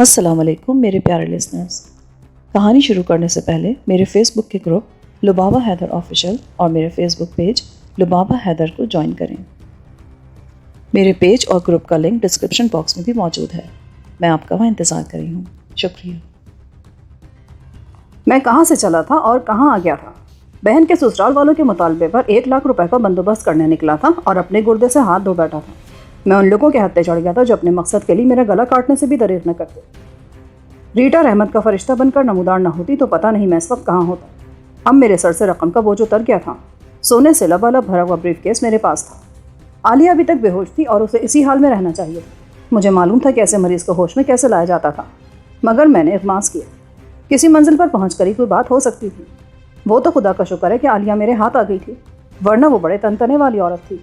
السلام علیکم میرے پیارے لسنرز. کہانی شروع کرنے سے پہلے میرے فیس بک کے گروپ لبابہ حیدر آفیشیل اور میرے فیس بک پیج لبابہ حیدر کو جوائن کریں. میرے پیج اور گروپ کا لنک ڈسکرپشن باکس میں بھی موجود ہے. میں آپ کا وہاں انتظار کر رہی ہوں. شکریہ. میں کہاں سے چلا تھا اور کہاں آ گیا تھا؟ بہن کے سسرال والوں کے مطالبے پر 1,00,000 روپے کا بندوبست کرنے نکلا تھا اور اپنے گردے سے ہاتھ دھو بیٹھا تھا. میں ان لوگوں کے ہتھے چڑھ گیا تھا جو اپنے مقصد کے لیے میرا گلا کاٹنے سے بھی دریغ نہ کرتے. ریٹا رحمت کا فرشتہ بن کر نمودار نہ ہوتی تو پتہ نہیں میں اس وقت کہاں ہوتا. اب میرے سر سے رقم کا بوجھ اتر گیا تھا. سونے سے لبالب بھرا ہوا بریف کیس میرے پاس تھا. عالیہ ابھی تک بے ہوش تھی اور اسے اسی حال میں رہنا چاہیے تھا. مجھے معلوم تھا کہ ایسے مریض کو ہوش میں کیسے لایا جاتا تھا، مگر میں نے اغماس کیا. کسی منزل پر پہنچ کر ہی کوئی بات ہو سکتی تھی. وہ تو خدا کا شکر ہے کہ عالیہ میرے ہاتھ آ گئی تھی، ورنہ وہ بڑے تنتنے والی عورت تھی.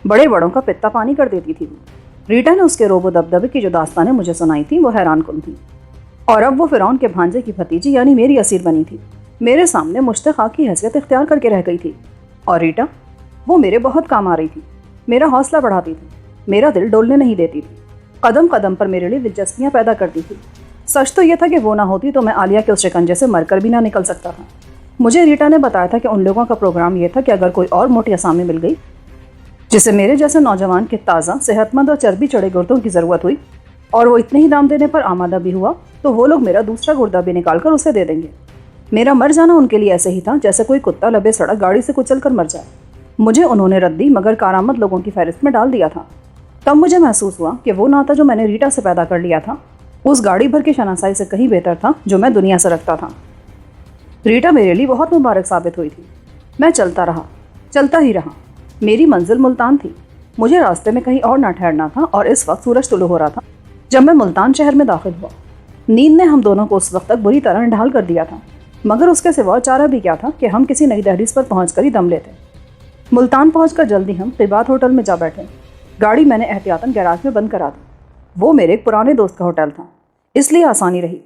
بڑے بڑوں کا پتا پانی کر دیتی تھی. ریٹا نے اس کے روب و دبدبے کی جو داستانیں مجھے سنائی تھیں وہ حیران کن تھیں. اور اب وہ فرعون کے بھانجے کی بھتیجی یعنی میری اسیر بنی تھی. میرے سامنے مشتاق کی حیثیت اختیار کر کے رہ گئی تھی. اور ریٹا وہ میرے بہت کام آ رہی تھی. میرا حوصلہ بڑھاتی تھی، میرا دل ڈولنے نہیں دیتی تھی، قدم قدم پر میرے لیے دلچسپیاں پیدا کرتی تھی. سچ تو یہ تھا کہ وہ نہ ہوتی تو میں عالیہ کے اس شکنجے سے مر کر بھی نہ نکل سکتا تھا. مجھے ریٹا نے بتایا تھا کہ ان لوگوں کا پروگرام یہ تھا کہ اگر کوئی اور موٹی اسامی مل گئی جسے میرے جیسے نوجوان کے تازہ صحت مند اور چربی چڑھے گردوں کی ضرورت ہوئی اور وہ اتنے ہی دام دینے پر آمادہ بھی ہوا تو وہ لوگ میرا دوسرا گردہ بھی نکال کر اسے دے دیں گے. میرا مر جانا ان کے لیے ایسے ہی تھا جیسے کوئی کتا لبے سڑک گاڑی سے کچل کر مر جائے. مجھے انہوں نے رد دی مگر کارآمد لوگوں کی فہرست میں ڈال دیا تھا. تب مجھے محسوس ہوا کہ وہ ناتا جو میں نے ریٹا سے پیدا کر لیا تھا اس گاڑی بھر کی شناسائی سے کہیں بہتر تھا جو میں دنیا سے رکھتا تھا. ریٹا میرے لیے بہت مبارک ثابت ہوئی تھی. میں چلتا ہی رہا. میری منزل ملتان تھی. مجھے راستے میں کہیں اور نہ ٹھہرنا تھا اور اس وقت سورج طلوع ہو رہا تھا جب میں ملتان شہر میں داخل ہوا. نیند نے ہم دونوں کو اس وقت تک بری طرح ڈھال کر دیا تھا، مگر اس کے سوا چارہ بھی کیا تھا کہ ہم کسی نئی دہلیز پر پہنچ کر ہی دم لیتے. ملتان پہنچ کر جلدی ہم قبات ہوٹل میں جا بیٹھے. گاڑی میں نے احتیاطاً گیراج میں بند کرا دی. وہ میرے ایک پرانے دوست کا ہوٹل تھا، اس لیے آسانی رہی.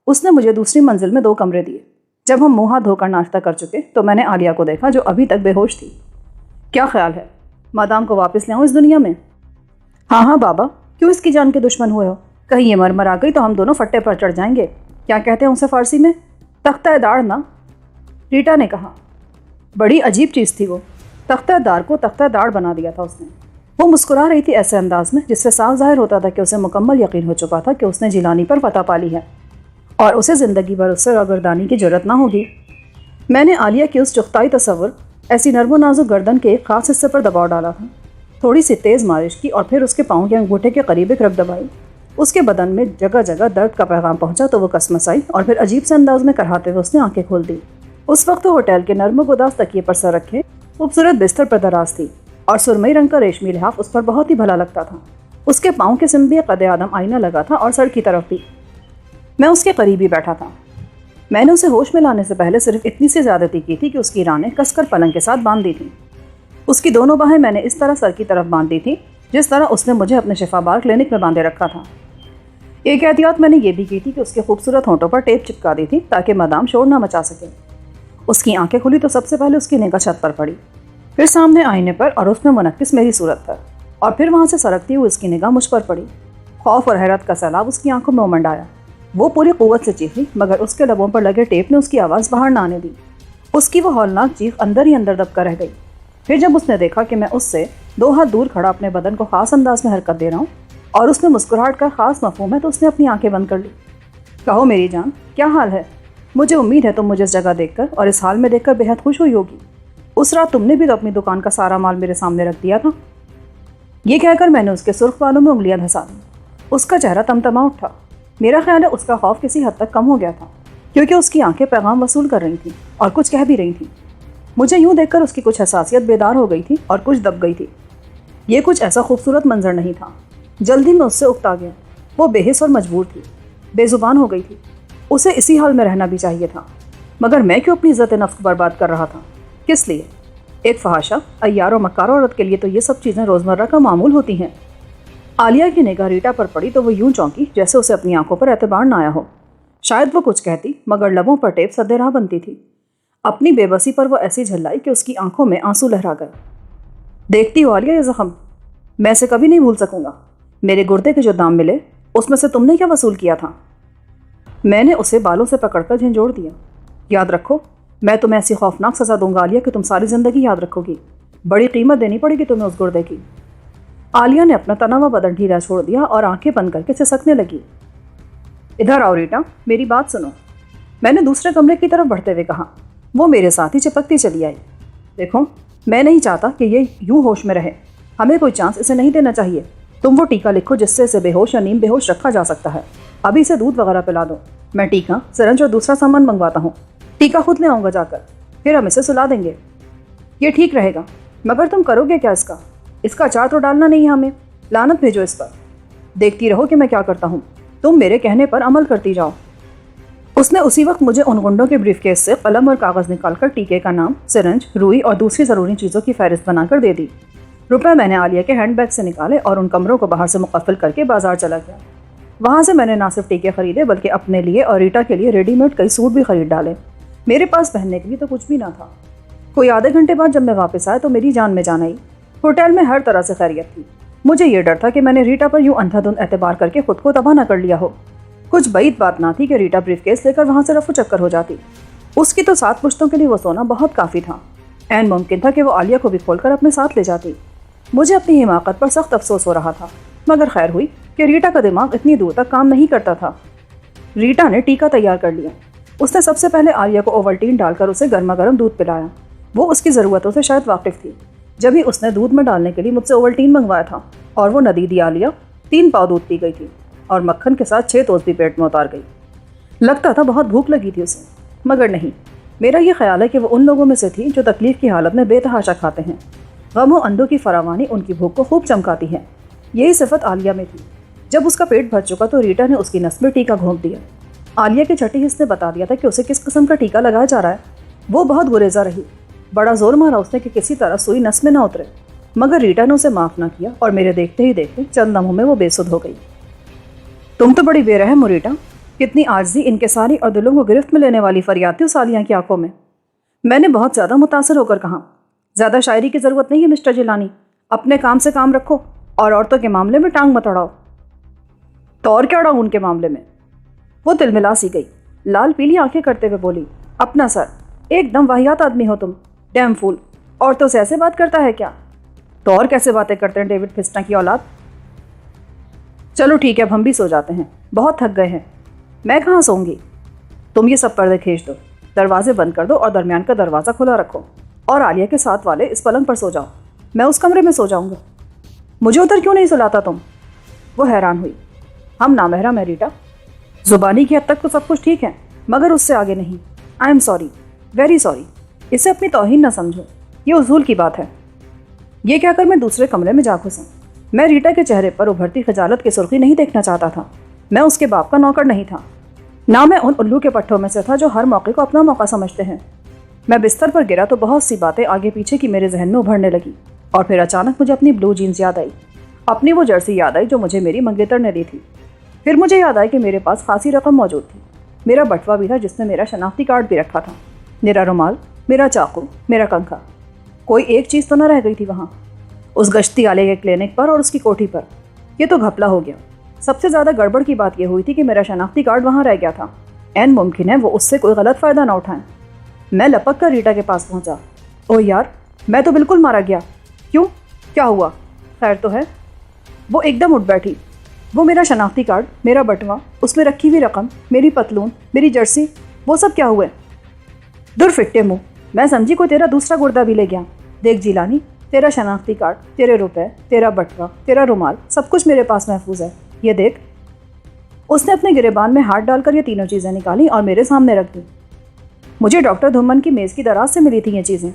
اس نے مجھے دوسری منزل میں 2 کمرے دیے. جب ہم منہ ہاتھ دھو کر ناشتہ کر چکے تو میں نے عالیہ کو دیکھا جو ابھی تک بے ہوش تھی. کیا خیال ہے مادام کو واپس لے آؤں اس دنیا میں؟ ہاں بابا، کیوں اس کی جان کے دشمن ہوئے ہو؟ کہیں یہ مر آ گئی تو ہم دونوں فٹے پر چڑھ جائیں گے. کیا کہتے ہیں اسے فارسی میں؟ تختہ داڑ نا. ریٹا نے کہا. بڑی عجیب چیز تھی وہ. تختہ دار کو تختہ داڑ بنا دیا تھا اس نے. وہ مسکرا رہی تھی ایسے انداز میں جس سے صاف ظاہر ہوتا تھا کہ اسے مکمل یقین ہو چکا تھا کہ اس نے جیلانی پر فتح پالی ہے اور اسے زندگی بھر اس سے روگردانی کی جرت نہ ہوگی. میں نے عالیہ کی اس چغتائی تصور ایسی نرم و نازک گردن کے ایک خاص حصے پر دباؤ ڈالا تھا. تھوڑی سی تیز مالش کی اور پھر اس کے پاؤں کے انگوٹھے کے قریب ایک رگ دبائی. اس کے بدن میں جگہ جگہ درد کا پیغام پہنچا تو وہ کسمسائی اور پھر عجیب سے انداز میں کرہاتے ہوئے اس نے آنکھیں کھول دی. اس وقت وہ ہوٹل کے نرم و گداز تکیے پر سر رکھے خوبصورت بستر پر دراز تھی اور سرمئی رنگ کا ریشمی لحاف اس پر بہت ہی بھلا لگتا تھا. اس کے پاؤں کے سم بھی قد آدم آئینہ لگا تھا اور سر کی طرف بھی. میں اس کے قریب ہی بیٹھا تھا. میں نے اسے ہوش میں لانے سے پہلے صرف اتنی سی زیادتی کی تھی کہ اس کی رانیں کس کر پلنگ کے ساتھ باندھ دی تھیں. اس کی دونوں باہیں میں نے اس طرح سر کی طرف باندھ دی تھیں جس طرح اس نے مجھے اپنے شفا بار کلینک میں باندھے رکھا تھا. ایک احتیاط میں نے یہ بھی کی تھی کہ اس کے خوبصورت ہونٹوں پر ٹیپ چپکا دی تھی تاکہ مادام شور نہ مچا سکے. اس کی آنکھیں کھلی تو سب سے پہلے اس کی نگاہ چھت پر پڑی، پھر سامنے آئینے پر اور اس میں منعکس میری صورت پر، اور پھر وہاں سے سرکتی ہوئی اس کی نگاہ مجھ پر پڑی. خوف اور حیرت کا سیلاب اس کی آنکھوں میں امنڈ آیا. وہ پوری قوت سے چیخی مگر اس کے لبوں پر لگے ٹیپ نے اس کی آواز باہر نہ آنے دی. اس کی وہ ہولناک چیخ اندر ہی اندر دب کر رہ گئی. پھر جب اس نے دیکھا کہ میں اس سے 2 ہاتھ دور کھڑا اپنے بدن کو خاص انداز میں حرکت دے رہا ہوں اور اس میں مسکراہٹ کا خاص مفہوم ہے تو اس نے اپنی آنکھیں بند کر لی. کہو میری جان، کیا حال ہے؟ مجھے امید ہے تم مجھے اس جگہ دیکھ کر اور اس حال میں دیکھ کر بے حد خوش ہوئی ہوگی. اس رات تم نے بھی تو اپنی دکان کا سارا مال میرے سامنے رکھ دیا تھا. یہ کہہ کر میں نے اس کے سرخ بالوں میں انگلیاں دھسا دیں. اس کا چہرہ تمتما اٹھا. میرا خیال ہے اس کا خوف کسی حد تک کم ہو گیا تھا کیونکہ اس کی آنکھیں پیغام وصول کر رہی تھیں اور کچھ کہہ بھی رہی تھیں. مجھے یوں دیکھ کر اس کی کچھ حساسیت بیدار ہو گئی تھی اور کچھ دب گئی تھی. یہ کچھ ایسا خوبصورت منظر نہیں تھا. جلدی میں اس سے اکتا گیا. وہ بے حس اور مجبور تھی، بے زبان ہو گئی تھی. اسے اسی حال میں رہنا بھی چاہیے تھا، مگر میں کیوں اپنی عزت نفس کو برباد کر رہا تھا؟ کس لیے؟ ایک فحاشہ، عیار و مکار عورت کے لیے تو یہ سب چیزیں روزمرہ کا معمول ہوتی ہیں. عالیہ کی نگاہ ریٹا پر پڑی تو وہ یوں چونکی جیسے اسے اپنی آنکھوں پر اعتبار نہ آیا ہو. شاید وہ کچھ کہتی مگر لبوں پر ٹیپ سدے راہ بنتی تھی. اپنی بے بسی پر وہ ایسی جھلائی کہ اس کی آنکھوں میں آنسو لہرا گئے. دیکھتی ہو عالیہ یہ زخم؟ میں اسے کبھی نہیں بھول سکوں گا. میرے گردے کے جو دام ملے اس میں سے تم نے کیا وصول کیا تھا؟ میں نے اسے بالوں سے پکڑ کر جھنجھوڑ دیا۔ یاد رکھو، میں تمہیں ایسی خوفناک سزا دوں گا عالیہ کہ تم ساری زندگی یاد رکھو گی۔ بڑی قیمت دینی پڑے گی تمہیں اس گردے کی۔ عالیہ نے اپنا تنا ہوا بدن ڈھیلا چھوڑ دیا اور آنکھیں بند کر کے سسکنے لگی۔ ادھر آؤ ریٹا، میری بات سنو، میں نے دوسرے کمرے کی طرف بڑھتے ہوئے کہا۔ وہ میرے ساتھ ہی چپکتی چلی آئی۔ دیکھو، میں نہیں چاہتا کہ یہ یوں ہوش میں رہے، ہمیں کوئی چانس اسے نہیں دینا چاہیے۔ تم وہ ٹیکا لکھو جس سے اسے بے ہوش یا نیم بے ہوش رکھا جا سکتا ہے۔ ابھی اسے دودھ وغیرہ پلا دو، میں ٹیکا، سرنج اور دوسرا سامان منگواتا ہوں۔ ٹیکا خود لے آؤں گا جا کر، پھر ہم اسے سلا دیں گے۔ یہ ٹھیک رہے گا، مگر تم کرو گے کیا اس کا اچار تو ڈالنا نہیں ہے ہمیں۔ لعنت بھیجو اس پر، دیکھتی رہو کہ میں کیا کرتا ہوں، تم میرے کہنے پر عمل کرتی جاؤ۔ اس نے اسی وقت مجھے ان گنڈوں کے بریف کیس سے قلم اور کاغذ نکال کر ٹیکے کا نام، سرنج، روئی اور دوسری ضروری چیزوں کی فہرست بنا کر دے دی۔ روپے میں نے عالیہ کے ہینڈ بیگ سے نکالے اور ان کمروں کو باہر سے مقفل کر کے بازار چلا گیا۔ وہاں سے میں نے نہ صرف ٹیکے خریدے بلکہ اپنے لیے اور ریٹا کے لیے ریڈی میڈ کئی سوٹ بھی خرید ڈالے۔ میرے پاس پہننے کے لیے تو کچھ بھی نہ تھا۔ کوئی آدھے گھنٹے بعد جب میں واپس آیا تو میری جان میں جان آئی۔ ہوٹل میں ہر طرح سے خیریت تھی۔ مجھے یہ ڈر تھا کہ میں نے ریٹا پر یوں اندھا دھند اعتبار کر کے خود کو تباہ نہ کر لیا ہو۔ کچھ بعید بات نہ تھی کہ ریٹا بریف کیس لے کر وہاں سے رفو چکر ہو جاتی۔ اس کی تو 7 پشتوں کے لیے وہ سونا بہت کافی تھا۔ عین ممکن تھا کہ وہ عالیہ کو بھی کھول کر اپنے ساتھ لے جاتی۔ مجھے اپنی حماقت پر سخت افسوس ہو رہا تھا، مگر خیر ہوئی کہ ریٹا کا دماغ اتنی دور تک کام نہیں کرتا تھا۔ ریٹا نے ٹیکا تیار کر لیا۔ اس نے سب سے پہلے عالیہ کو اوولٹین ڈال کر اسے گرما گرم دودھ پلایا۔ وہ اس کی ضرورتوں سے شاید واقف تھی، جبھی اس نے دودھ میں ڈالنے کے لیے مجھ سے اوولٹین منگوایا تھا، اور وہ ندیدی عالیہ 3 پاؤ دودھ پی گئی تھی اور مکھن کے ساتھ 6 توست بھی پیٹ میں اتار گئی۔ لگتا تھا بہت بھوک لگی تھی اسے، مگر نہیں۔ میرا یہ خیال ہے کہ وہ ان لوگوں میں سے تھی جو تکلیف کی حالت میں بے تحاشا کھاتے ہیں۔ غم و اندو کی فراوانی ان کی بھوک کو خوب چمکاتی ہے۔ یہی صفت عالیہ میں تھی۔ جب اس کا پیٹ بھر چکا تو ریٹا نے اس کی نس میں ٹیکا گھونپ دیا۔ عالیہ کے چھٹی حصے نے بتا دیا تھا کہ اسے کس قسم کا ٹیکا لگایا جا رہا ہے۔ وہ بہت گریزا رہی، بڑا زور مارا اس نے کہ کسی طرح سوئی نس میں نہ اترے، مگر ریٹا نے اسے معاف نہ کیا اور میرے دیکھتے ہی دیکھتے چند لمحوں میں وہ بے سدھ ہو گئی۔ تم تو بڑی بے رحم ہو ریٹا، کتنی عاجزی، انکساری اور دلوں کو گرفت میں لینے والی فریاد تھی اس عالیہ کی آنکھوں میں۔ میں نے بہت زیادہ متاثر ہو کر کہا، زیادہ شاعری کی ضرورت نہیں ہے مسٹر جیلانی، اپنے کام سے کام رکھو اور عورتوں کے معاملے میں ٹانگ مت اڑاؤ۔ تو اور کیا اڑاؤں ان کے معاملے میں؟ وہ تلملا سی گئی، لال پیلی آنکھیں کرتے ہوئے بولی، اپنا سر، ایک دم واہیات آدمی ہو تم، ڈیم فول، عورتوں سے ایسے بات کرتا ہے کیا؟ تو اور کیسے باتیں کرتے ہیں ڈیوڈ پھسٹا کی اولاد؟ چلو ٹھیک ہے، اب ہم بھی سو جاتے ہیں، بہت تھک گئے ہیں۔ میں کہاں سوں گی؟ تم یہ سب پردے کھینچ دو، دروازے بند کر دو اور درمیان کا دروازہ کھلا رکھو، اور عالیہ کے ساتھ والے اس پلنگ پر سو جاؤ، میں اس کمرے میں سو جاؤں گا۔ مجھے ادھر کیوں نہیں سلاتا تم؟ وہ حیران ہوئی۔ ہم نامحرم ہیں ریٹا، زبانی کی حد تک تو سب کچھ ٹھیک ہے، مگر اس سے آگے نہیں۔ I am sorry, very sorry, اسے اپنی توہین نہ سمجھو، یہ اصول کی بات ہے۔ یہ کہہ کر میں دوسرے کمرے میں جا گھسا۔ میں ریٹا کے چہرے پر ابھرتی خجالت کی سرخی نہیں دیکھنا چاہتا تھا۔ میں اس کے باپ کا نوکر نہیں تھا، نہ میں ان الو کے پٹھوں میں سے تھا جو ہر موقع کو اپنا موقع سمجھتے ہیں۔ میں بستر پر گرا تو بہت سی باتیں آگے پیچھے کی میرے ذہن میں ابھرنے لگی، اور پھر اچانک مجھے اپنی بلو جینز یاد آئی، اپنی وہ جرسی یاد آئی جو مجھے میری منگیتر نے دی تھی۔ پھر مجھے یاد آئی کہ میرے پاس خاصی رقم موجود تھی، میرا بٹوا بھی تھا جس میں میرا شناختی کارڈ بھی رکھا تھا، میرا رومال، میرا چاقو، میرا کنکھا، کوئی ایک چیز تو نہ رہ گئی تھی وہاں، اس گشتی آلے کے کلینک پر اور اس کی کوٹھی پر۔ یہ تو گھپلا ہو گیا۔ سب سے زیادہ گڑبڑ کی بات یہ ہوئی تھی کہ میرا شناختی کارڈ وہاں رہ گیا تھا۔ عین ممکن ہے وہ اس سے کوئی غلط فائدہ نہ اٹھائیں۔ میں لپک کر ریٹا کے پاس پہنچا۔ او یار، میں تو بالکل مارا گیا۔ کیوں؟ کیا ہوا؟ خیر تو ہے؟ وہ ایک دم اٹھ بیٹھی۔ وہ میرا شناختی کارڈ، میرا بٹوا، اس میں رکھی ہوئی رقم، میری پتلون، میری جرسی، وہ سب کیا ہوئے؟ دور فٹے منہ، میں سمجھی کوئی تیرا دوسرا گردہ بھی لے گیا۔ دیکھ جیلانی، تیرا شناختی کارڈ، تیرے روپے، تیرا بٹوا، تیرا رومال، سب کچھ میرے پاس محفوظ ہے۔ یہ دیکھ۔ اس نے اپنے گریبان میں ہاتھ ڈال کر یہ تینوں چیزیں نکالی اور میرے سامنے رکھ دی۔ مجھے ڈاکٹر دھومن کی میز کی دراز سے ملی تھی یہ چیزیں۔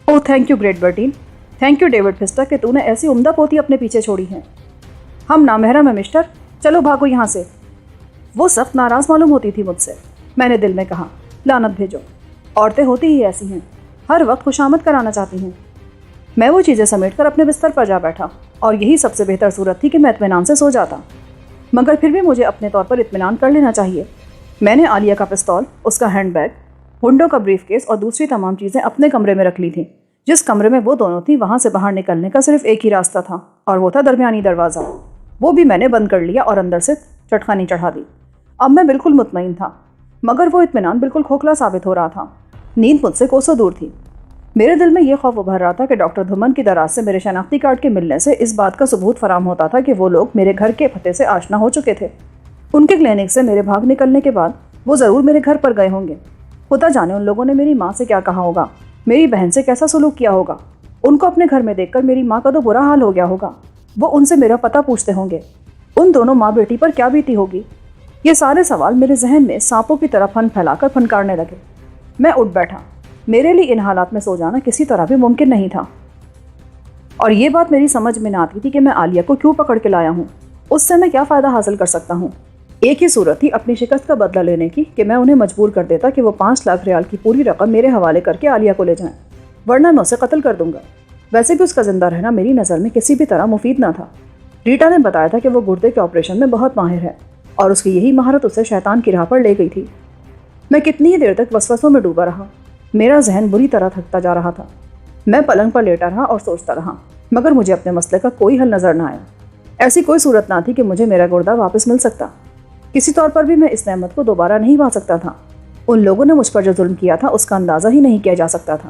Oh thank you Great Britain, thank you David پھسٹا کہ تو نے ایسی عمدہ پوتی اپنے پیچھے چھوڑی ہیں۔ ہم نامحرم ہیں مسٹر، چلو بھاگو یہاں سے۔ وہ سخت ناراض معلوم ہوتی تھی مجھ سے۔ میں نے دل میں کہا، لعنت بھیجو، عورتیں ہوتی ہی ایسی ہیں، ہر وقت خوشامد کرانا چاہتی ہیں۔ میں وہ چیزیں سمیٹ کر اپنے بستر پر جا بیٹھا، اور یہی سب سے بہتر صورت تھی کہ میں اطمینان سے سو جاتا، مگر پھر بھی مجھے اپنے طور پر اطمینان کر لینا چاہیے۔ میں نے عالیہ کا پستول، اس کا ہینڈ بیگ، ہنڈوں کا بریف کیس اور دوسری تمام چیزیں اپنے کمرے میں رکھ لی تھیں۔ جس کمرے میں وہ دونوں تھیں وہاں سے باہر نکلنے کا صرف ایک ہی راستہ تھا، اور وہ تھا درمیانی دروازہ۔ وہ بھی میں نے بند کر لیا اور اندر سے چٹخانی چڑھا دی۔ اب میں بالکل مطمئن تھا، مگر وہ اطمینان بالکل کھوکھلا ثابت ہو رہا تھا۔ نیند مجھ سے کوسوں دور تھی۔ میرے دل میں یہ خوف ابھر رہا تھا کہ ڈاکٹر دھومن کی دراز سے میرے شناختی کارڈ کے ملنے سے اس بات کا ثبوت فراہم ہوتا تھا کہ وہ لوگ میرے گھر کے پتے سے آشنا ہو چکے تھے۔ ان کے کلینک سے میرے بھاگ نکلنے کے بعد وہ ضرور میرے گھر پر گئے ہوں گے۔ خدا جانے ان لوگوں نے میری ماں سے کیا کہا ہوگا، میری بہن سے کیسا سلوک کیا ہوگا۔ ان کو اپنے گھر میں دیکھ کر میری ماں کا تو برا حال ہو گیا ہوگا۔ وہ ان سے میرا پتہ پوچھتے ہوں گے۔ ان دونوں ماں بیٹی پر کیا بیتی ہوگی۔ یہ سارے سوال میرے ذہن میں سانپوں کی طرح پھن پھیلا کر پھنکارنے لگے۔ میں اٹھ بیٹھا۔ میرے لیے ان حالات میں سو جانا کسی طرح بھی ممکن نہیں تھا، اور یہ بات میری سمجھ میں نہ آتی تھی کہ میں عالیہ کو کیوں پکڑ کے لایا ہوں۔ اس سے میں کیا فائدہ حاصل کر سکتا ہوں؟ ایک ہی صورت تھی اپنی شکست کا بدلہ لینے کی کہ میں انہیں مجبور کر دیتا کہ وہ 5 لاکھ ریال کی پوری رقم میرے حوالے کر کے عالیہ کو لے جائیں، ورنہ میں اسے قتل کر دوں گا۔ ویسے بھی اس کا زندہ رہنا میری نظر میں کسی بھی طرح مفید نہ تھا۔ ریٹا نے بتایا تھا کہ وہ گردے کے آپریشن میں بہت ماہر ہے، اور اس کی یہی مہارت اسے شیطان کی راہ پر لے گئی تھی۔ میں کتنی ہی دیر تک وسوسوں میں ڈوبا رہا۔ میرا ذہن بری طرح تھکتا جا رہا تھا۔ میں پلنگ پر لیٹا رہا اور سوچتا رہا، مگر مجھے اپنے مسئلے کا کوئی حل نظر نہ آیا۔ ایسی کوئی صورت نہ تھی کہ مجھے میرا گردہ واپس مل سکتا۔ کسی طور پر بھی میں اس نعمت کو دوبارہ نہیں پا سکتا تھا۔ ان لوگوں نے مجھ پر جو ظلم کیا تھا اس کا اندازہ ہی نہیں کیا جا سکتا تھا۔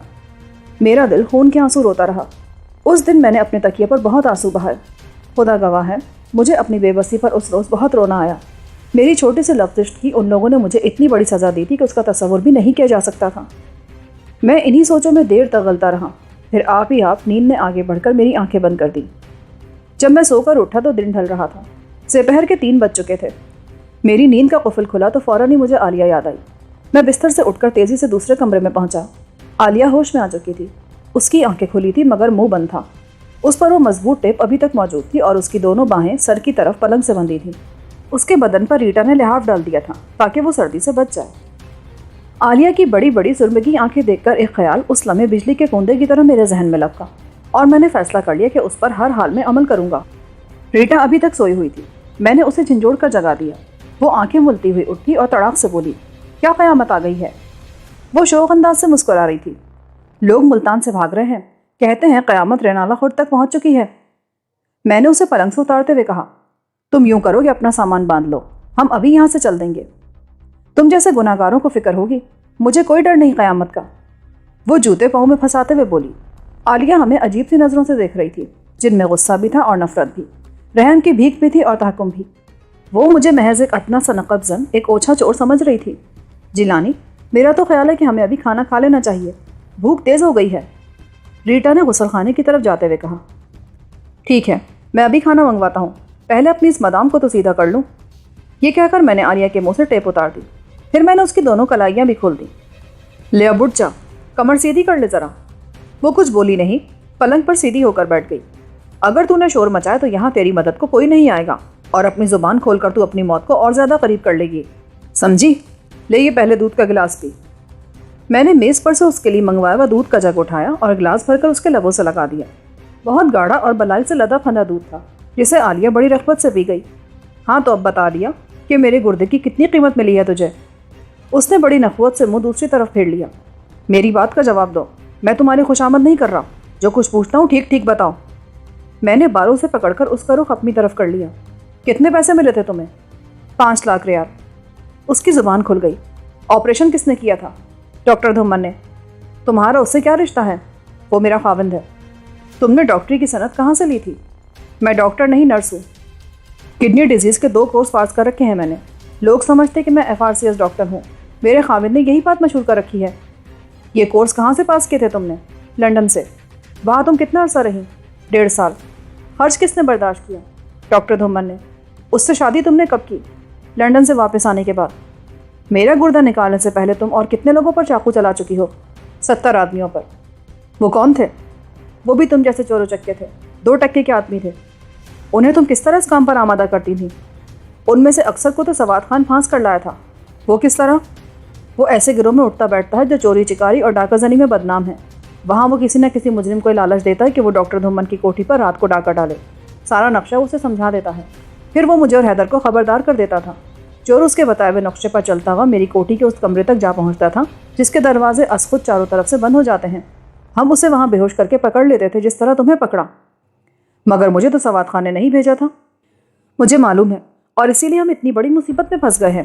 میرا دل خون کے آنسو روتا رہا۔ اس دن میں نے اپنے تکیے پر بہت آنسو بہائے۔ خدا گواہ ہے، مجھے اپنی بے بسی پر اس روز بہت رونا آیا۔ میری چھوٹی سی لفزش کی ان لوگوں نے مجھے اتنی بڑی سزا دی تھی کہ اس کا تصور بھی نہیں کیا جا سکتا تھا۔ میں انہی سوچوں میں دیر تک غلطا رہا۔ پھر آپ ہی آپ نیند نے آگے بڑھ کر میری آنکھیں بند کر دی۔ جب میں سو کر اٹھا تو دن ڈھل رہا تھا۔ دوپہر کے 3 بج چکے تھے۔ میری نیند کا قفل کھلا تو فوراً ہی مجھے عالیہ یاد آئی۔ میں بستر سے اٹھ کر تیزی سے دوسرے کمرے میں پہنچا۔ عالیہ ہوش میں آ چکی تھی۔ اس کی آنکھیں کھلی تھی مگر منہ بند تھا۔ اس پر وہ مضبوط ٹیپ ابھی تک موجود تھی اور اس کی دونوں باہیں سر کی طرف پلنگ سے بندھی تھیں۔ اس کے بدن پر ریٹا نے لحاف ڈال دیا تھا تاکہ وہ سردی سے بچ جائے۔ عالیہ کی بڑی بڑی سرمگی آنکھیں دیکھ کر ایک خیال اس لمحے بجلی کے کوندے کی طرح میرے ذہن میں لپکا، اور میں نے فیصلہ کر لیا کہ اس پر ہر حال میں عمل کروں گا۔ ریٹا ابھی تک سوئی ہوئی تھی۔ میں نے اسے جھنجھوڑ کر جگا دیا۔ وہ آنکھیں ملتی ہوئی اٹھی اور تڑاک سے بولی، کیا قیامت آ گئی ہے؟ وہ شوق انداز سے مسکرا رہی تھی۔ لوگ ملتان سے بھاگ رہے ہیں، کہتے ہیں قیامت رینالہ خورد تک پہنچ چکی ہے۔ میں نے اسے پلنگ سے اتارتے ہوئے کہا، تم یوں کرو کہ اپنا سامان باندھ لو، ہم ابھی یہاں سے چل دیں گے۔ تم جیسے گناہگاروں کو فکر ہوگی، مجھے کوئی ڈر نہیں قیامت کا۔ وہ جوتے پاؤں میں پھنساتے ہوئے بولی۔ عالیہ ہمیں عجیب سی نظروں سے دیکھ رہی تھی، جن میں غصہ بھی تھا اور نفرت بھی، رحم کی بھیک بھی تھی اور تحکم بھی۔ وہ مجھے محض ایک اٹنا سا نقب زن، ایک اوچھا چور سمجھ رہی تھی۔ جیلانی، میرا تو خیال ہے کہ ہمیں ابھی کھانا کھا لینا چاہیے، بھوک تیز ہو گئی ہے، ریٹا نے غسل خانے کی طرف جاتے ہوئے کہا۔ ٹھیک ہے، میں ابھی کھانا منگواتا ہوں، پہلے اپنی اس مدام کو تو سیدھا کر لوں۔ یہ کہہ کر میں نے عالیہ کے منہ سے ٹیپ اتار دی۔ پھر میں نے اس کی دونوں کلائیاں بھی کھول دیں۔ لے اب اٹھ جا، کمر سیدھی کر لے ذرا۔ وہ کچھ بولی نہیں، پلنگ پر سیدھی ہو کر بیٹھ گئی۔ اگر تو نے شور مچایا تو یہاں تیری مدد کو کوئی نہیں آئے گا، اور اپنی زبان کھول کر تو اپنی موت کو اور زیادہ قریب کر لے گی، سمجھی؟ لے یہ پہلے دودھ کا گلاس پی۔ میں نے میز پر سے اس کے لیے منگوایا ہوا دودھ کا جگ اٹھایا اور گلاس بھر کر اس کے لبوں سے لگا دیا۔ بہت گاڑھا اور بلال سے لدا پھندا دودھ تھا، جسے عالیہ بڑی رغبت سے پی گئی۔ ہاں تو اب بتا دیا کہ میرے گردے کی کتنی قیمت ملی ہے تجھے؟ اس نے بڑی نخوت سے منہ دوسری طرف پھیر لیا۔ میری بات کا جواب دو، میں تمہاری خوشامد نہیں کر رہا، جو کچھ پوچھتا ہوں ٹھیک ٹھیک بتاؤ۔ میں نے باروں سے پکڑ کر اس کا رخ اپنی طرف کر لیا۔ کتنے پیسے ملے تھے تمہیں؟ 5 لاکھ ریال۔ اس کی زبان کھل گئی۔ آپریشن کس نے کیا تھا؟ ڈاکٹر دھومن نے۔ تمہارا اس سے کیا رشتہ ہے؟ وہ میرا خاوند ہے۔ تم نے ڈاکٹری کی صنعت کہاں سے لی تھی؟ میں ڈاکٹر نہیں، نرس ہوں۔ کڈنی ڈیزیز کے 2 کورس پاس کر رکھے ہیں میں نے۔ لوگ سمجھتے کہ میں FRCS ڈاکٹر ہوں، میرے خاوند نے یہی بات مشہور کر رکھی ہے۔ یہ کورس کہاں سے پاس کیے تھے تم نے؟ لنڈن سے۔ وہاں تم کتنا عرصہ رہی؟ 1.5 سال۔ خرچ کس نے برداشت کیا؟ ڈاکٹر دھومن نے۔ اس سے شادی تم نے کب کی؟ لنڈن سے واپس آنے کے بعد۔ میرا گردہ نکالنے سے پہلے تم اور کتنے لوگوں پر چاقو چلا چکی ہو؟ 70 آدمیوں پر۔ وہ کون تھے؟ وہ بھی تم جیسے چور و چکے تھے، 2 ٹکے کے آدمی تھے۔ انہیں تم کس طرح اس کام پر آمادہ کرتی تھیں؟ ان میں سے اکثر کو تو سواد خان پھانس کر لایا تھا۔ وہ کس طرح؟ وہ ایسے گروہ میں اٹھتا بیٹھتا ہے جو چوری چکاری اور ڈاکہ زنی میں بدنام ہے۔ وہاں وہ کسی نہ کسی مجرم کو لالچ دیتا ہے کہ وہ ڈاکٹر دھومن کی کوٹھی پر رات کو ڈاکہ ڈالے۔ سارا نقشہ اسے سمجھا دیتا ہے، پھر وہ مجھے اور حیدر کو خبردار کر دیتا تھا۔ چور اس کے بتائے ہوئے نقشے پر چلتا ہوا میری کوٹھی کے اس کمرے تک جا پہنچتا تھا جس کے دروازے از خود چاروں طرف سے بند ہو جاتے ہیں۔ ہم اسے وہاں بے ہوش کر کے پکڑ لیتے تھے جس طرح تمہیں پکڑا، مگر مجھے تو سواد خان نے نہیں بھیجا تھا۔ مجھے معلوم ہے، اور اسی لیے ہم اتنی بڑی مصیبت میں پھنس گئے ہیں۔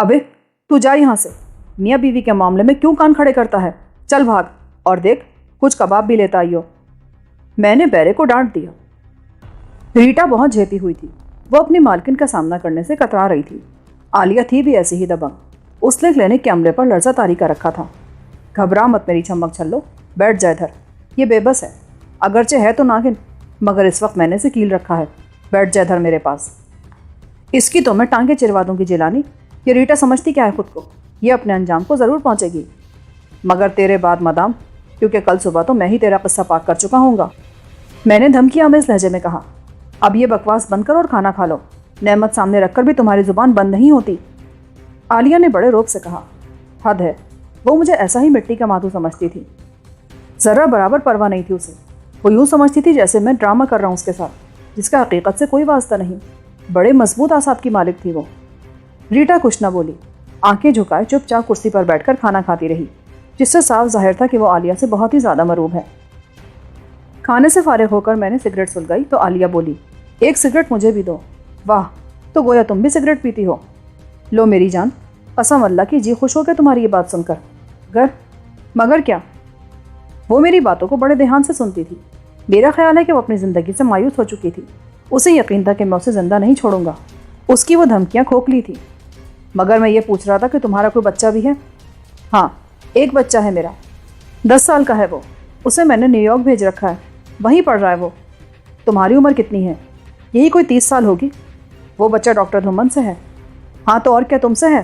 ابے تو جا یہاں سے، میاں بیوی کے معاملے میں کیوں کان کھڑے کرتا ہے؟ چل بھاگ، اور دیکھ کچھ کباب بھی لیتا آئیو۔ میں نے بیرے کو ڈانٹ دیا۔ ریٹا بہت جھیپی ہوئی تھی، وہ اپنی مالکن کا سامنا کرنے سے کترا رہی تھی۔ عالیہ تھی بھی ایسی ہی دبنگ، اس نے کلینک کے عملے پر لرزہ طاری کا رکھا تھا۔ گھبرا مت میری چمک چھلو، بیٹھ جا ادھر، یہ بے بس ہے، اگرچہ ہے تو ناگن، مگر اس وقت میں نے اسے کیل رکھا ہے، بیٹھ جا ادھر میرے پاس۔ اس کی تو میں ٹانگیں چروا دوں گی جیلانی، یہ ریٹا سمجھتی کیا ہے خود کو، یہ اپنے انجام کو ضرور پہنچے گی، مگر تیرے بعد مدام، کیونکہ کل صبح تو میں ہی تیرا قصہ پاک کر چکا ہوں گا۔ میں نے دھمکی آمیز لہجے میں کہا، اب یہ بکواس بند کرو اور کھانا کھا لو، نعمت سامنے رکھ کر بھی تمہاری زبان بند نہیں ہوتی۔ عالیہ نے بڑے روب سے کہا، حد ہے، وہ مجھے ایسا ہی مٹی کا مادھو سمجھتی تھی، ذرا برابر پرواہ نہیں تھی اسے، وہ یوں سمجھتی تھی جیسے میں ڈرامہ کر رہا ہوں اس کے ساتھ، جس کا حقیقت سے کوئی واسطہ نہیں۔ بڑے مضبوط اعصاب کی مالک تھی وہ۔ ریٹا کچھ نہ بولی، آنکھیں جھکائے چپ چاپ کرسی پر بیٹھ کر کھانا کھاتی رہی، جس سے صاف ظاہر تھا کہ وہ عالیہ سے بہت ہی زیادہ مروب ہے۔ کھانے سے فارغ ہو کر میں نے سگریٹ سلگائی تو عالیہ بولی، ایک سگریٹ مجھے بھی دو۔ واہ، تو گویا تم بھی سگریٹ پیتی ہو؟ لو میری جان، قسم اللہ کی جی خوش ہو کے تمہاری یہ بات سن کر۔ مگر کیا؟ وہ میری باتوں کو بڑے دھیان سے سنتی تھی۔ میرا خیال ہے کہ وہ اپنی زندگی سے مایوس ہو چکی تھی، اسے یقین تھا کہ میں اسے زندہ نہیں چھوڑوں گا۔ اس کی وہ دھمکیاں کھوکھلی تھی۔ مگر میں یہ پوچھ رہا تھا کہ تمہارا کوئی بچہ بھی ہے؟ ہاں، ایک بچہ ہے میرا، 10 سال کا ہے وہ، اسے میں نے نیو یارک بھیج رکھا ہے، وہیں پڑھ رہا ہے وہ۔ تمہاری عمر کتنی ہے؟ یہی کوئی 30 سال ہوگی۔ وہ بچہ ڈاکٹر دھومن سے ہے۔ ہاں تو اور کیا تم سے ہے؟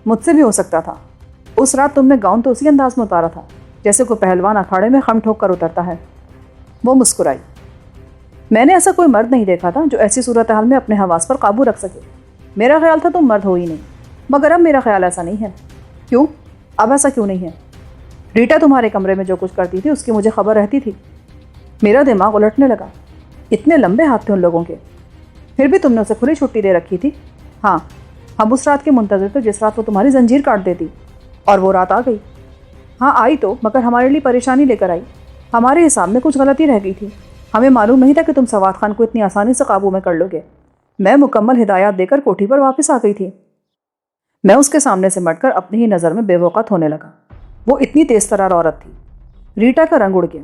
مجھ سے بھی ہو سکتا تھا۔ اس رات تم نے گاؤن تو اسی انداز میں اتارا تھا جیسے کوئی پہلوان اکھاڑے میں خم ٹھوک کر اترتا ہے۔ وہ مسکرائی۔ میں نے ایسا کوئی مرد نہیں دیکھا تھا جو ایسی صورتحال میں اپنے حواس پر قابو رکھ سکے۔ میرا خیال تھا تم مرد ہو ہی نہیں، مگر اب میرا خیال ایسا نہیں ہے۔ کیوں؟ اب ایسا کیوں نہیں ہے؟ ریٹا تمہارے کمرے میں جو کچھ کرتی تھی اس کی مجھے خبر رہتی تھی۔ میرا دماغ الٹنے لگا۔ اتنے لمبے ہاتھ تھے ان لوگوں کے، پھر بھی تم نے اسے کھلی چھٹی دے رکھی تھی۔ ہاں، ہم اس رات کے منتظر تھے جس رات وہ تمہاری زنجیر کاٹ دیتی، اور وہ رات آ گئی۔ ہاں آئی تو، مگر ہمارے لیے پریشانی لے کر آئی۔ ہمارے حساب میں کچھ غلطی رہ گئی تھی، ہمیں معلوم نہیں تھا کہ تم سواد خان کو اتنی آسانی سے قابو میں کر لو گے۔ میں مکمل ہدایات دے کر کوٹھی پر واپس آ گئی تھی۔ میں اس کے سامنے سے مٹ کر اپنی ہی نظر میں بے وقت ہونے لگا۔ وہ اتنی تیز ترار عورت تھی۔ ریٹا کا رنگ اڑ گیا۔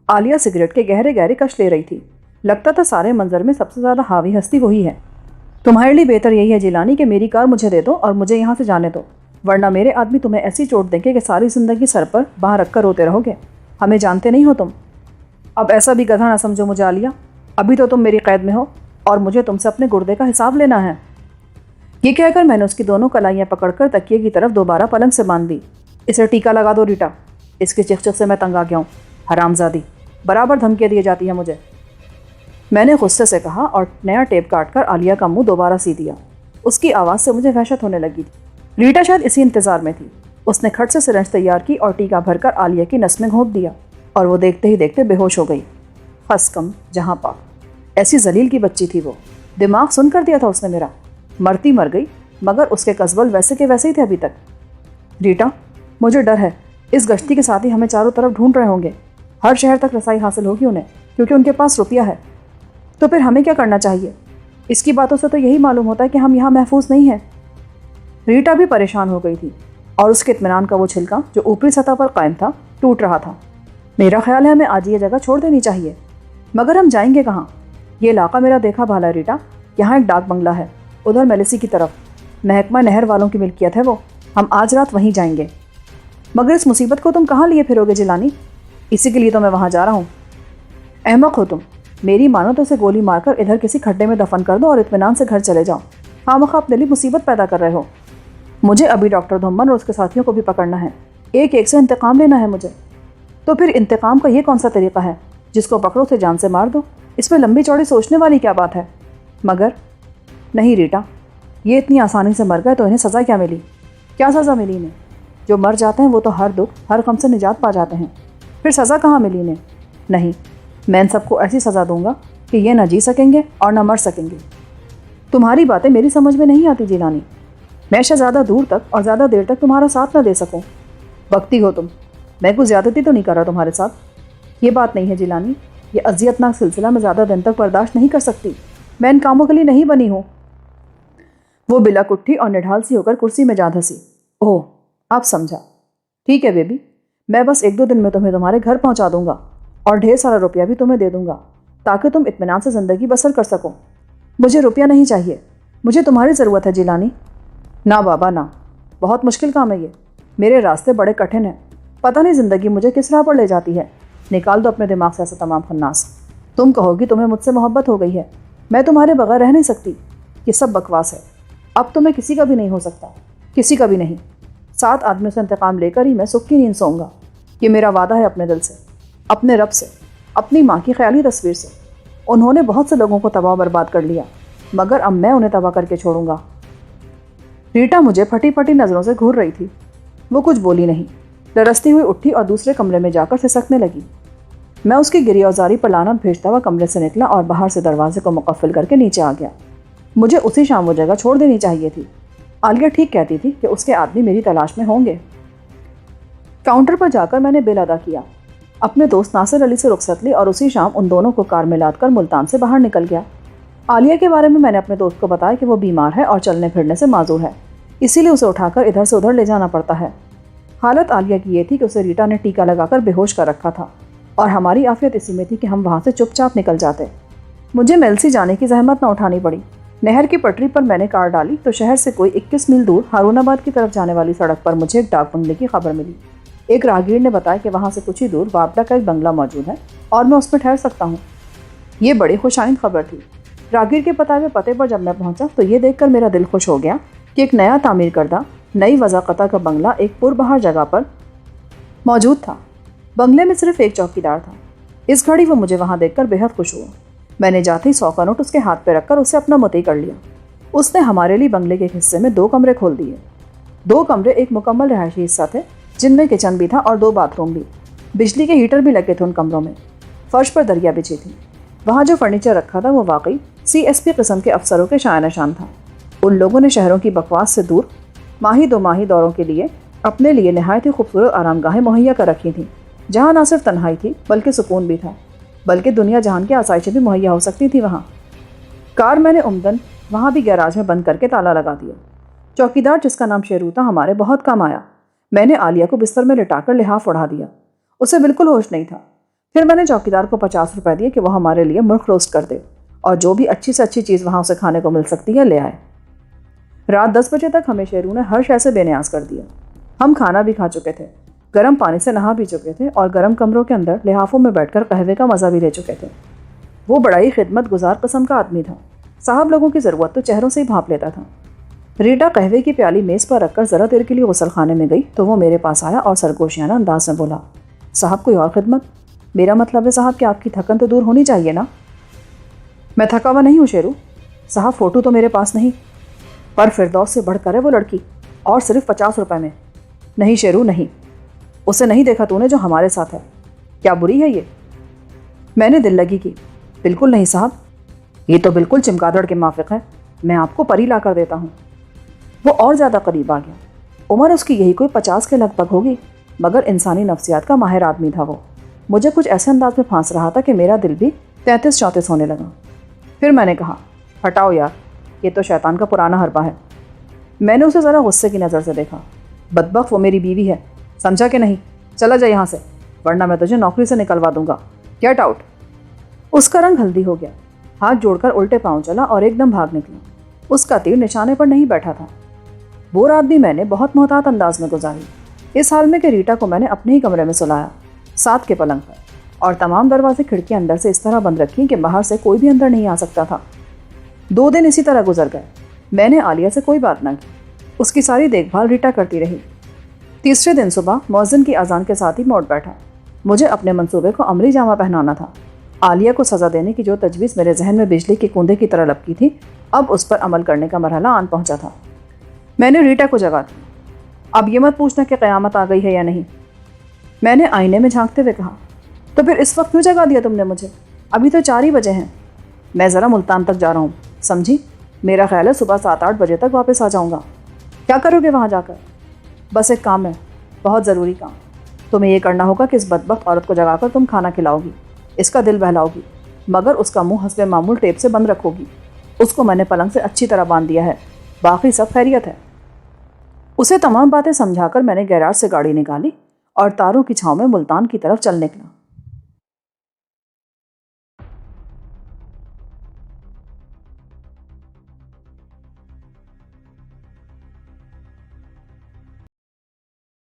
عالیہ سگریٹ کے گہرے گہرے کش لے رہی تھی۔ لگتا تھا سارے منظر میں سب سے زیادہ حاوی ہستی وہی ہے۔ تمہارے لیے بہتر یہی ہے جیلانی کہ میری کار مجھے دے دو اور مجھے یہاں سے جانے دو، ورنہ میرے آدمی تمہیں ایسی چوٹ دیں گے کہ ساری زندگی سر پر باہر رکھ کر روتے رہو گے۔ ہمیں جانتے نہیں ہو تم۔ اب ایسا بھی گدھا نہ سمجھو مجھے عالیہ، ابھی تو تم میری قید میں ہو اور مجھے تم سے اپنے گردے کا حساب لینا ہے۔ یہ کہہ کر میں نے اس کی دونوں کلائیاں پکڑ کر تکیے کی طرف دوبارہ پلنگ سے باندھ دی۔ اسے ٹیکا لگا دو ریٹا، اس کی چک چک سے میں تنگ آ گیا ہوں، حرامزادی، برابر دھمکیاں دی جاتی ہیں مجھے، میں نے غصے سے کہا اور نیا ٹیپ کاٹ کر عالیہ کا منہ دوبارہ سی دیا۔ اس کی آواز سے مجھے وحشت ہونے لگی تھی۔ ریٹا شاید اسی انتظار میں تھی۔ اس نے کھٹ سے سرنج تیار کی اور ٹیکا بھر کر عالیہ کی نس میں گھونپ دیا اور وہ دیکھتے ہی دیکھتے بے ہوش ہو گئی۔ خس کم جہاں پاک، ایسی ذلیل کی بچی تھی وہ، دماغ سن کر دیا تھا اس نے میرا۔ مرتی مر گئی، مگر اس کے قصبل ویسے کے ویسے ہی تھے ابھی تک۔ ریٹا، مجھے ڈر ہے، اس گشتی کے ساتھ ہی ہمیں چاروں طرف ڈھونڈ رہے ہوں گے، ہر شہر تک رسائی حاصل ہوگی انہیں، کیونکہ ان کے پاس روپیہ ہے۔ تو پھر ہمیں کیا کرنا چاہیے؟ اس کی باتوں سے تو یہی معلوم ہوتا ہے کہ ہم یہاں محفوظ نہیں ہیں۔ ریٹا بھی پریشان ہو گئی تھی اور اس کے اطمینان کا وہ چھلکا جو اوپری سطح پر قائم تھا ٹوٹ رہا تھا۔ میرا خیال ہے ہمیں آج یہ جگہ چھوڑ دینی چاہیے، مگر ہم جائیں گے کہاں؟ یہ علاقہ میرا دیکھا بھالا ہے ریٹا، یہاں ایک ڈاک بنگلہ ہے، ادھر میلیسی کی طرف، محکمہ نہر والوں کی ملکیت ہے وہ، ہم آج رات وہیں جائیں گے۔ مگر اس مصیبت کو تم کہاں لیے پھرو گے جیلانی؟ اسی کے لیے تو میں وہاں جا رہا ہوں۔ احمق ہو تم، میری مانو تو اسے گولی مار کر ادھر کسی کھڈے میں دفن کر دو اور اطمینان سے گھر چلے جاؤ۔ خامخواہ اپنے لیے مصیبت پیدا کر رہے ہو۔ مجھے ابھی ڈاکٹر دھومن اور اس کے ساتھیوں کو بھی پکڑنا ہے، ایک ایک سے انتقام لینا ہے مجھے۔ تو پھر انتقام کا یہ کون سا طریقہ ہے؟ جس کو پکڑو اسے جان سے مار دو، اس میں لمبی چوڑی سوچنے والی کیا بات ہے؟ مگر نہیں ریٹا، یہ اتنی آسانی سے مر گئے تو انہیں سزا کیا ملی؟ کیا سزا ملی انہیں؟ جو مر جاتے ہیں وہ تو ہر دکھ ہر غم سے نجات پا جاتے ہیں، پھر سزا کہاں ملی انہیں؟ نہیں، میں ان سب کو ایسی سزا دوں گا کہ یہ نہ جی سکیں گے اور نہ مر سکیں گے۔ تمہاری باتیں میری سمجھ میں نہیں آتی جیلانی، میں شاید زیادہ دور تک اور زیادہ دیر تک تمہارا ساتھ نہ دے سکوں۔ بکتی ہو تم، میں کوئی زیادتی تو نہیں کر رہا تمہارے ساتھ، یہ بات نہیں ہے جیلانی، یہ اذیتناک سلسلہ میں زیادہ دن تک برداشت نہیں کر سکتی، میں ان کاموں کے لیے نہیں بنی ہوں۔ وہ بلک اٹھی اور نڈھال سی ہو کر کرسی میں جا دھسی۔ اوہ، اب سمجھا۔ ٹھیک ہے بیبی، میں بس 1-2 دن میں تمہیں تمہارے گھر پہنچا دوں گا اور ڈھیر سارا روپیہ بھی تمہیں دے دوں گا تاکہ تم اطمینان سے زندگی بسر کر سکو۔ مجھے روپیہ نہیں چاہیے، مجھے تمہاری ضرورت ہے جیلانی۔ نہ بابا نہ، بہت مشکل کام ہے یہ، میرے راستے بڑے کٹھن ہیں، پتہ نہیں زندگی مجھے کس راہ پر لے جاتی ہے۔ نکال دو اپنے دماغ سے ایسا تمام خناس۔ تم کہو گی تمہیں مجھ سے محبت ہو گئی ہے، میں تمہارے بغیر رہ نہیں سکتی، یہ سب بکواس ہے۔ اب تو میں کسی کا بھی نہیں ہو سکتا، کسی کا بھی نہیں۔ 7 آدمیوں سے انتقام لے کر ہی میں سکھ کی نیند سوؤں گا، یہ میرا وعدہ ہے اپنے دل سے، اپنے رب سے، اپنی ماں کی خیالی تصویر سے۔ انہوں نے بہت سے لوگوں کو تباہ و برباد کر لیا، مگر اب میں انہیں تباہ کر کے چھوڑوں گا۔ ریٹا مجھے پھٹی پھٹی نظروں سے گھور رہی تھی۔ وہ کچھ بولی نہیں، لرزتی ہوئی اٹھی اور دوسرے کمرے میں جا کر سسکنے لگی۔ میں اس کی گری اوزاری پر لعنت بھیجتا ہوا کمرے سے نکلا اور باہر سے دروازے کو مقفل کر کے نیچے آ گیا۔ مجھے اسی شام وہ جگہ چھوڑ دینی چاہیے تھی۔ عالیہ ٹھیک کہتی تھی کہ اس کے آدمی میری تلاش میں ہوں گے۔ کاؤنٹر پر جا کر میں نے بل ادا کیا، اپنے دوست ناصر علی سے رخصت لی اور اسی شام ان دونوں کو کار میں لاد کر ملتان سے باہر نکل گیا۔ عالیہ کے بارے میں نے اپنے دوست کو بتایا کہ وہ بیمار ہے اور چلنے پھرنے سے معذور ہے، اسی لیے اسے اٹھا کر ادھر سے ادھر لے جانا پڑتا ہے۔ حالت عالیہ کی یہ تھی کہ اسے ریٹا نے ٹیکا لگا کر بے ہوش کر رکھا تھا اور ہماری عافیت اسی میں تھی کہ ہم وہاں سے چپ چاپ نکل جاتے۔ مجھے میلسی جانے کی زحمت نہ اٹھانی پڑی۔ نہر کی پٹری پر میں نے کار ڈالی تو شہر سے کوئی 21 میل دور ہارون آباد کی طرف جانے والی سڑک پر مجھے ایک ڈاک بنگلے کی خبر ملی۔ ایک راہگیر نے بتایا کہ وہاں سے کچھ ہی دور وابلا کا ایک بنگلہ موجود ہے اور میں اس میں ٹھہر سکتا ہوں۔ یہ بڑی خوشائند خبر تھی۔ راہگیر کے بتائے ہوئے پتے پر جب میں پہنچا تو یہ دیکھ کر میرا دل خوش ہو گیا کہ ایک نیا تعمیر کردہ نئی وضاقتہ کا بنگلہ ایک پربہار جگہ پر موجود تھا۔ بنگلے میں صرف ایک چوکیدار تھا۔ اس گھڑی وہ مجھے وہاں دیکھ کر بے حد خوش ہوا۔ میں نے جاتے ہی 100 کا نوٹ اس کے ہاتھ پہ رکھ کر اسے اپنا مطیع کر لیا۔ اس نے ہمارے لیے بنگلے کے حصے میں 2 کمرے کھول دیے۔ 2 کمرے ایک مکمل رہائشی حصہ تھے جن میں کچن بھی تھا اور 2 باتھ روم بھی۔ بجلی کے ہیٹر بھی لگے تھے ان کمروں میں۔ فرش پر دریا بچھی تھی۔ وہاں جو فرنیچر رکھا تھا وہ واقعی CSP قسم کے افسروں کے شایع نشان تھا۔ ان لوگوں نے شہروں کی بکواس سے دور ماہی 2 ماہی دوروں کے لیے اپنے لیے نہایت ہی خوبصورت آرام گاہیں مہیا کر رکھی تھیں، جہاں نہ صرف تنہائی تھی بلکہ سکون بھی تھا، بلکہ دنیا جہان کی آسائشیں بھی مہیا ہو سکتی تھی وہاں۔ کار میں نے عمدن وہاں بھی گیراج میں بند کر کے تالا لگا دیا۔ چوکیدار جس کا نام شیرو تھا ہمارے بہت کام آیا۔ میں نے عالیہ کو بستر میں لٹا کر لحاف اڑا دیا، اسے بالکل ہوش نہیں تھا۔ پھر میں نے چوکیدار کو 50 روپے دیے کہ وہ ہمارے لیے مرغ روسٹ کر دے اور جو بھی اچھی سے اچھی چیز وہاں اسے کھانے کو مل سکتی ہے لے آئے۔ رات 10 بجے تک ہمیں شیرو نے ہر شے سے بے نیاز کر دیا۔ ہم کھانا بھی کھا چکے تھے، گرم پانی سے نہا بھی چکے تھے اور گرم کمروں کے اندر لحافوں میں بیٹھ کر قہوے کا مزہ بھی لے چکے تھے۔ وہ بڑا ہی خدمت گزار قسم کا آدمی تھا، صاحب لوگوں کی ضرورت تو چہروں سے ہی بھانپ لیتا تھا۔ ریٹا قہوے کی پیالی میز پر رکھ کر ذرا دیر کے لیے غسل خانے میں گئی تو وہ میرے پاس آیا اور سرگوشیانہ انداز میں بولا، صاحب کوئی اور خدمت؟ میرا مطلب ہے صاحب کہ آپ کی تھکن تو دور ہونی چاہیے نا۔ میں تھکا ہوا نہیں ہوں شیرو صاحب، فوٹو تو میرے پاس نہیں، پر فردوس سے بڑھ کر ہے وہ لڑکی، اور صرف 50 روپے میں۔ نہیں شیرو نہیں، اسے نہیں دیکھا تو نے جو ہمارے ساتھ ہے، کیا بری ہے یہ؟ میں نے دل لگی کی، بالکل نہیں صاحب، یہ تو بالکل چمگادڑ کے موافق ہے، میں آپ کو پری لا کر دیتا ہوں۔ وہ اور زیادہ قریب آ گیا۔ عمر اس کی یہی کوئی 50 کے لگ بھگ ہوگی، مگر انسانی نفسیات کا ماہر آدمی تھا وہ۔ مجھے کچھ ایسے انداز میں پھانس رہا تھا کہ میرا دل بھی 33-34 ہونے لگا۔ پھر میں نے کہا، ہٹاؤ یار، یہ تو شیطان کا پرانا حربہ ہے۔ میں نے اسے ذرا غصے کی نظر سے دیکھا۔ بدبخت وہ میری بیوی ہے، سمجھا کہ نہیں؟ چلا جا یہاں سے، ورنہ میں تجھے نوکری سے نکلوا دوں گا، گیٹ آؤٹ۔ اس کا رنگ ہلدی ہو گیا، ہاتھ جوڑ کر الٹے پاؤں چلا اور ایک دم بھاگ نکلا۔ اس کا تیر نشانے پر نہیں بیٹھا تھا۔ وہ رات بھی میں نے بہت محتاط انداز میں گزاری، اس حال میں کہ ریٹا کو میں نے اپنے ہی کمرے میں سلایا، ساتھ کے پلنگ پر، اور تمام دروازے کھڑکیاں اندر سے اس طرح بند رکھیں کہ باہر سے کوئی بھی اندر نہیں آ سکتا تھا۔ 2 دن اسی طرح گزر گئے۔ میں نے عالیہ سے کوئی بات نہ کی، اس کی ساری دیکھ بھال ریٹا کرتی رہی۔ تیسرے دن صبح مؤذن کی اذان کے ساتھ ہی موڑ بیٹھا۔ مجھے اپنے منصوبے کو عملی جامہ پہنانا تھا۔ عالیہ کو سزا دینے کی جو تجویز میرے ذہن میں بجلی کے کوندے کی طرح لپکی تھی، اب اس پر عمل کرنے کا مرحلہ آن پہنچا تھا۔ میں نے ریٹا کو جگا دیا۔ اب یہ مت پوچھنا کہ قیامت آ گئی ہے یا نہیں، میں نے آئینے میں جھانکتے ہوئے کہا۔ تو پھر اس وقت کیوں جگا دیا تم نے مجھے؟ ابھی تو 4 ہی بجے ہیں۔ میں ذرا ملتان تک جا رہا ہوں، سمجھی؟ میرا خیال ہے صبح 7-8 بجے تک واپس آ جاؤں گا۔ کیا کرو گے وہاں جا کر؟ بس ایک کام ہے، بہت ضروری کام۔ تمہیں یہ کرنا ہوگا کہ اس بدبخت عورت کو جگا کر تم کھانا کھلاؤ گی، اس کا دل بہلاؤ گی، مگر اس کا منہ حسب معمول ٹیپ سے بند رکھو گی۔ اس کو میں نے پلنگ سے اچھی طرح باندھ دیا ہے، باقی سب خیریت ہے۔ اسے تمام باتیں سمجھا کر میں نے گیراج سے گاڑی نکالی اور تاروں کی چھاؤں میں ملتان کی طرف چل نکلا۔